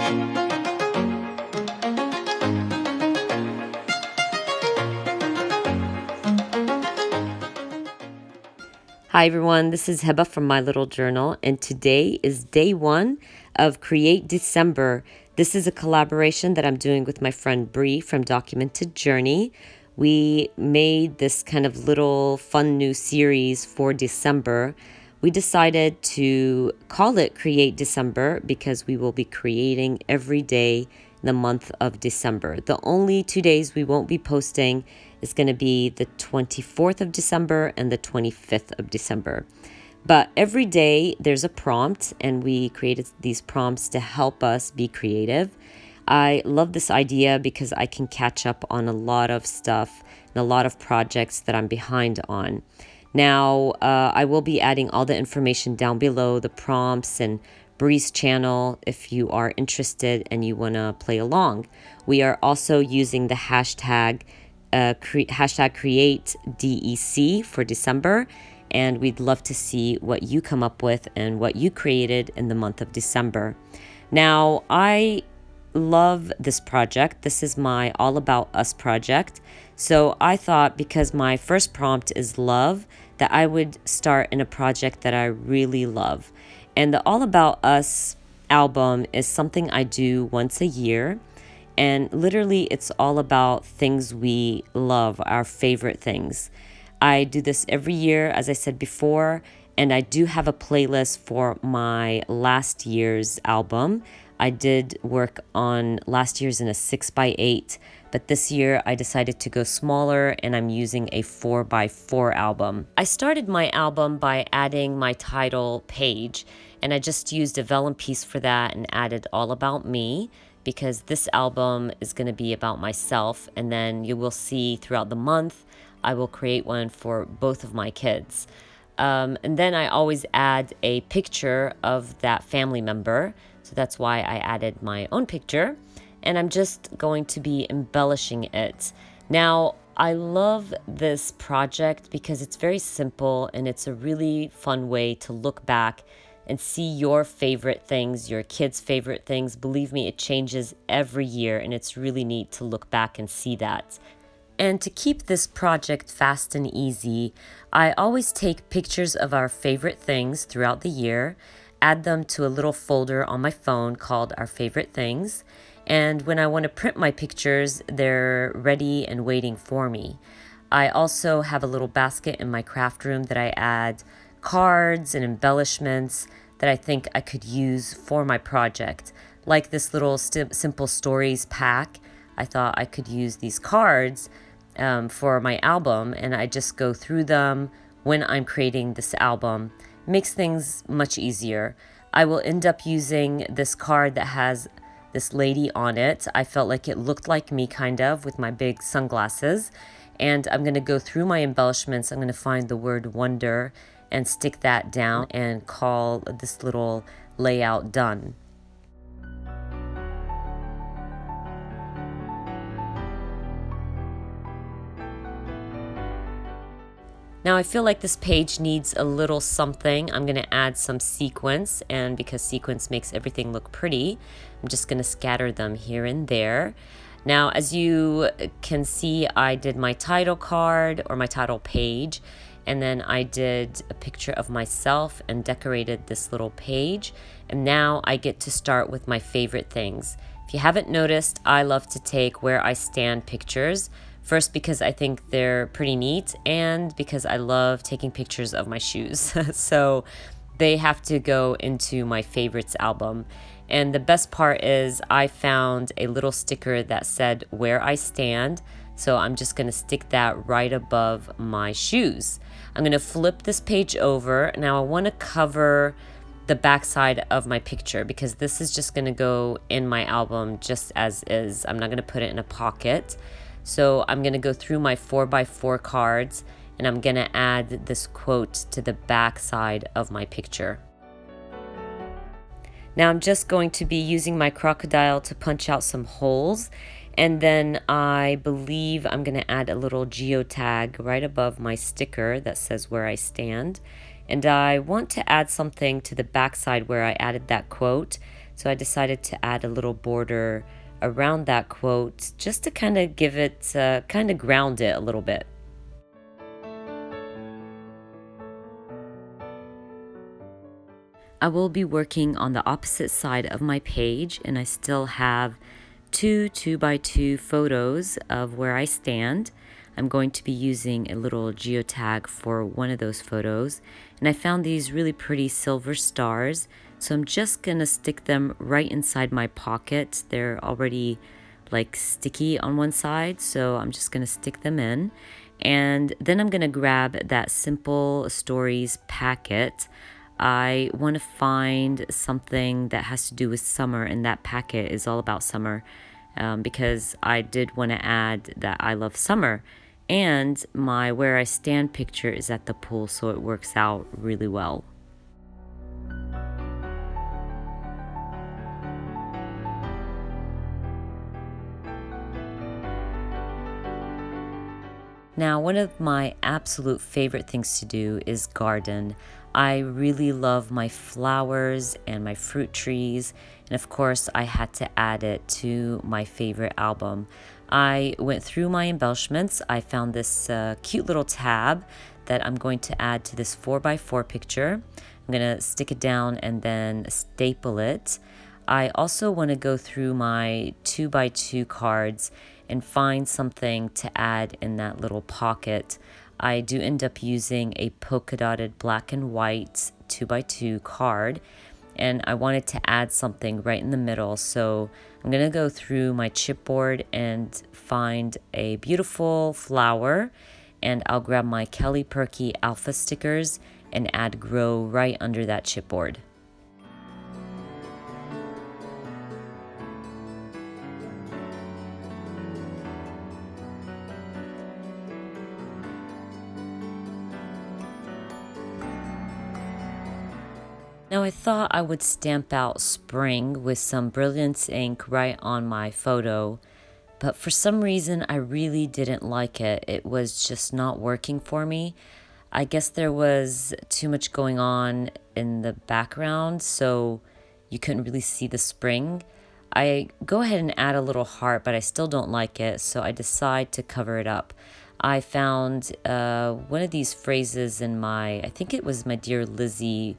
Hi everyone, this is Heba from My Little Journal, and today is day 1 of Create December. This is a collaboration that I'm doing with my friend Brie from Documented Journey. We made this kind of little fun new series for December. We decided to call it Create December because we will be creating every day in the month of December. The only 2 days we won't be posting is going to be the 24th of December and the 25th of December. But every day there's a prompt, and we created these prompts to help us be creative. I love this idea because I can catch up on a lot of stuff and a lot of projects that I'm behind on. Now, I will be adding all the information down below, the prompts and Brie's channel, if you are interested and you want to play along. We are also using the hashtag #CreateDEC for December, and we'd love to see what you come up with and what you created in the month of December. Now, I love this project. This is my All About Us project. So I thought, because my first prompt is love, that I would start in a project that I really love. And the All About Us album is something I do once a year. And literally, it's all about things we love, our favorite things. I do this every year, as I said before, and I do have a playlist for my last year's album. I did work on last year's in a 6x8, but this year I decided to go smaller, and I'm using a 4x4 album. I started my album by adding my title page, and I just used a vellum piece for that and added All About Me, because this album is going to be about myself, and then you will see throughout the month I will create one for both of my kids. And then I always add a picture of that family member, so that's why I added my own picture, and I'm just going to be embellishing it. Now, I love this project because it's very simple, and it's a really fun way to look back and see your favorite things, your kids' favorite things. Believe me, it changes every year, and it's really neat to look back and see that. And to keep this project fast and easy, I always take pictures of our favorite things throughout the year, add them to a little folder on my phone called Our Favorite Things, and when I want to print my pictures, they're ready and waiting for me. I also have a little basket in my craft room that I add cards and embellishments that I think I could use for my project. Like this little simple stories pack, I thought I could use these cards for my album, and I just go through them when I'm creating this album. It makes things much easier. I will end up using this card that has this lady on it. I felt like it looked like me, kind of, with my big sunglasses. And I'm going to go through my embellishments. I'm going to find the word wonder and stick that down and call this little layout done. Now I feel like this page needs a little something. I'm going to add some sequins, and because sequins makes everything look pretty, I'm just going to scatter them here and there. Now, as you can see, I did my title card or my title page, and then I did a picture of myself and decorated this little page. And now I get to start with my favorite things. If you haven't noticed, I love to take where I stand pictures. First, because I think they're pretty neat, and because I love taking pictures of my shoes. So they have to go into my favorites album. And the best part is I found a little sticker that said where I stand. So I'm just going to stick that right above my shoes. I'm going to flip this page over. Now I want to cover the backside of my picture because this is just going to go in my album just as is. I'm not going to put it in a pocket. So I'm going to go through my 4x4 cards, and I'm going to add this quote to the back side of my picture. Now I'm just going to be using my crocodile to punch out some holes, and then I believe I'm going to add a little geotag right above my sticker that says where I stand. And I want to add something to the back side where I added that quote So I decided to add a little border around that quote just to kind of give it, kind of ground it a little bit. I will be working on the opposite side of my page, and I still have two 2x2 photos of where I stand. I'm going to be using a little geotag for one of those photos, and I found these really pretty silver stars, so I'm just gonna stick them right inside my pocket. They're already like sticky on one side, so I'm just gonna stick them in. And then I'm gonna grab that Simple Stories packet. I want to find something that has to do with summer, and that packet is all about summer, because I did want to add that I love summer, and my where I stand picture is at the pool, so it works out really well. Now, one of my absolute favorite things to do is garden. I really love my flowers and my fruit trees, and of course, I had to add it to my favorite album. I went through my embellishments. I found this cute little tab that I'm going to add to this 4x4 picture. I'm gonna stick it down and then staple it. I also want to go through my 2x2 cards and find something to add in that little pocket. I do end up using a polka dotted black and white 2x2 card, and I wanted to add something right in the middle. So I'm gonna go through my chipboard and find a beautiful flower, and I'll grab my Kelly Perky Alpha stickers and add grow right under that chipboard. Now I thought I would stamp out spring with some Brilliance ink right on my photo, but for some reason I really didn't like it. It was just not working for me. I guess there was too much going on in the background, so you couldn't really see the spring. I go ahead and add a little heart, but I still don't like it, so I decide to cover it up. I found one of these phrases in my, I think it was my Dear Lizzie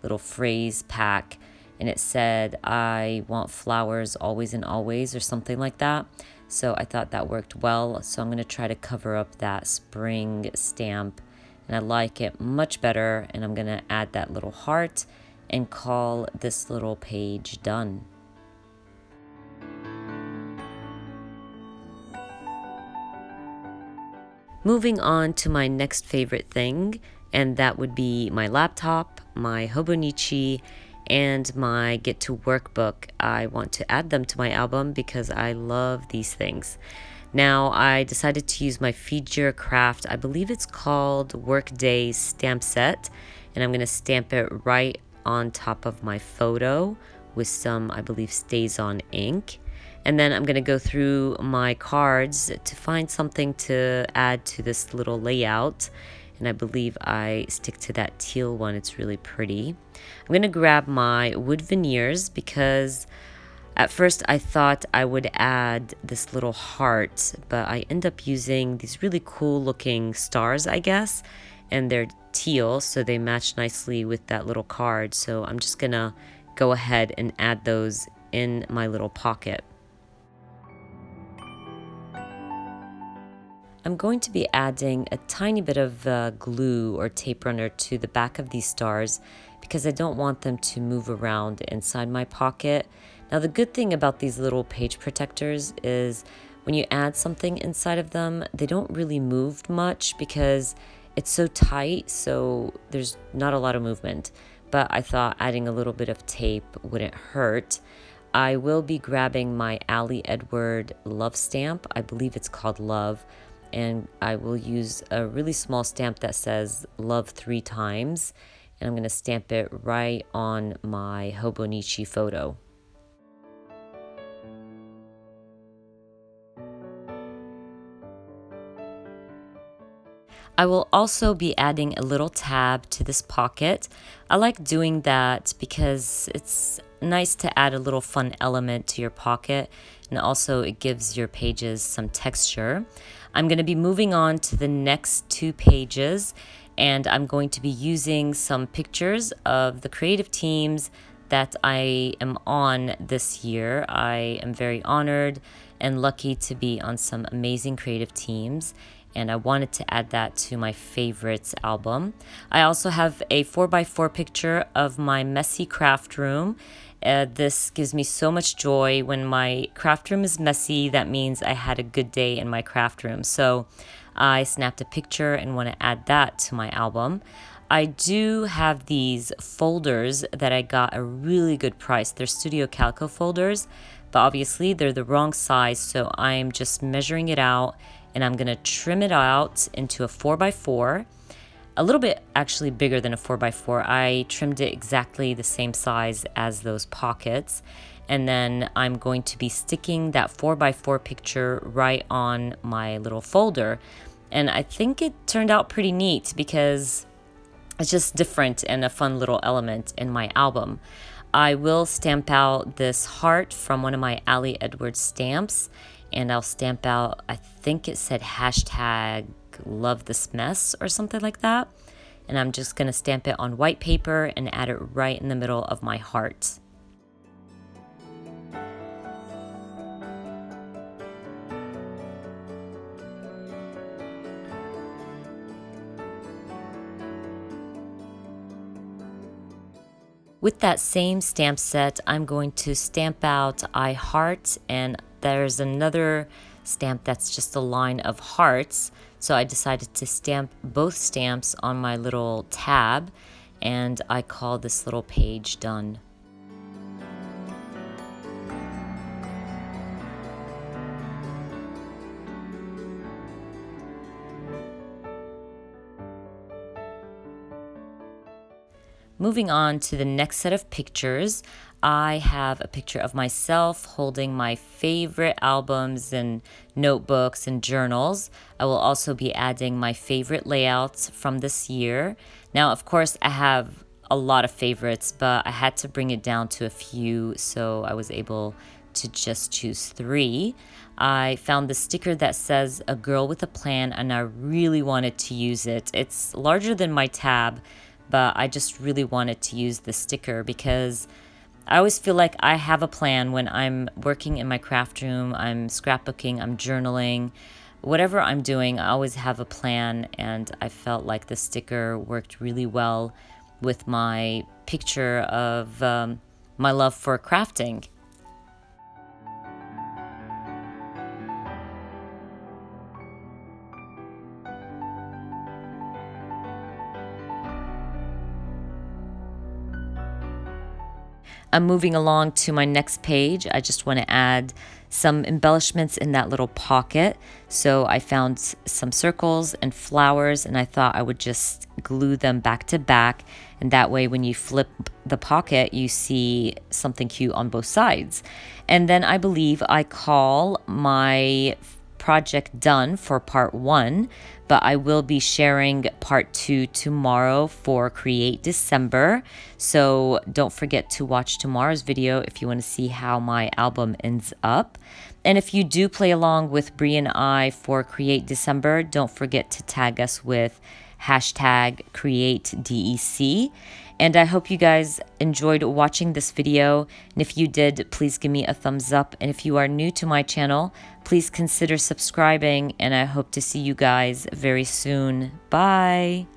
little phrase pack, and it said, I want flowers always and always, or something like that. So I thought that worked well, so I'm going to try to cover up that spring stamp, and I like it much better, and I'm going to add that little heart and call this little page done. Moving on to my next favorite thing, and that would be my laptop, my Hobonichi, and my Get to Work book. I want to add them to my album because I love these things. Now, I decided to use my Feed Your Craft, I believe it's called Workday stamp set, and I'm going to stamp it right on top of my photo with some, I believe, Stays On ink. And then I'm going to go through my cards to find something to add to this little layout. And I believe I stick to that teal one. It's really pretty. I'm going to grab my wood veneers because at first I thought I would add this little heart, but I end up using these really cool looking stars, I guess, and they're teal, so they match nicely with that little card. So I'm just going to go ahead and add those in my little pocket. I'm going to be adding a tiny bit of glue or tape runner to the back of these stars because I don't want them to move around inside my pocket. Now, the good thing about these little page protectors is when you add something inside of them, they don't really move much because it's so tight, so there's not a lot of movement. But I thought adding a little bit of tape wouldn't hurt. I will be grabbing my Allie Edward love stamp. I believe it's called Love. And I will use a really small stamp that says love 3 times, and I'm going to stamp it right on my Hobonichi photo. I will also be adding a little tab to this pocket. I like doing that because it's nice to add a little fun element to your pocket, and also it gives your pages some texture. I'm going to be moving on to the next 2 pages, and I'm going to be using some pictures of the creative teams that I am on this year. I am very honored and lucky to be on some amazing creative teams, and I wanted to add that to my favorites album. I also have a 4x4 picture of my messy craft room. This gives me so much joy. When my craft room is messy, that means I had a good day in my craft room. So I snapped a picture and want to add that to my album. I do have these folders that I got a really good price. They're Studio Calico folders, but obviously they're the wrong size, so I'm just measuring it out, and I'm gonna trim it out into a 4x4, a little bit actually bigger than a 4x4. I trimmed it exactly the same size as those pockets, and then I'm going to be sticking that 4x4 picture right on my little folder. And I think it turned out pretty neat because it's just different and a fun little element in my album. I will stamp out this heart from one of my Ali Edwards stamps, and I'll stamp out, I think it said hashtag love this mess or something like that. And I'm just gonna stamp it on white paper and add it right in the middle of my heart. With that same stamp set, I'm going to stamp out I heart, and there's another stamp that's just a line of hearts. So I decided to stamp both stamps on my little tab, and I call this little page done. Moving on to the next set of pictures, I have a picture of myself holding my favorite albums and notebooks and journals. I will also be adding my favorite layouts from this year. Now, of course, I have a lot of favorites, but I had to bring it down to a few, so I was able to just choose 3. I found the sticker that says "A Girl with a Plan," and I really wanted to use it. It's larger than my tab, but I just really wanted to use the sticker because I always feel like I have a plan when I'm working in my craft room, I'm scrapbooking, I'm journaling, whatever I'm doing, I always have a plan, and I felt like the sticker worked really well with my picture of my love for crafting. I'm moving along to my next page. I just want to add some embellishments in that little pocket. So I found some circles and flowers, and I thought I would just glue them back to back. And that way, when you flip the pocket, you see something cute on both sides. And then I believe I call my project done for part 1, but I will be sharing part 2 tomorrow for Create December. So don't forget to watch tomorrow's video if you want to see how my album ends up. And if you do play along with Brie and I for Create December, don't forget to tag us with hashtag CreateDEC. And I hope you guys enjoyed watching this video. And if you did, please give me a thumbs up. And if you are new to my channel, please consider subscribing. And I hope to see you guys very soon. Bye.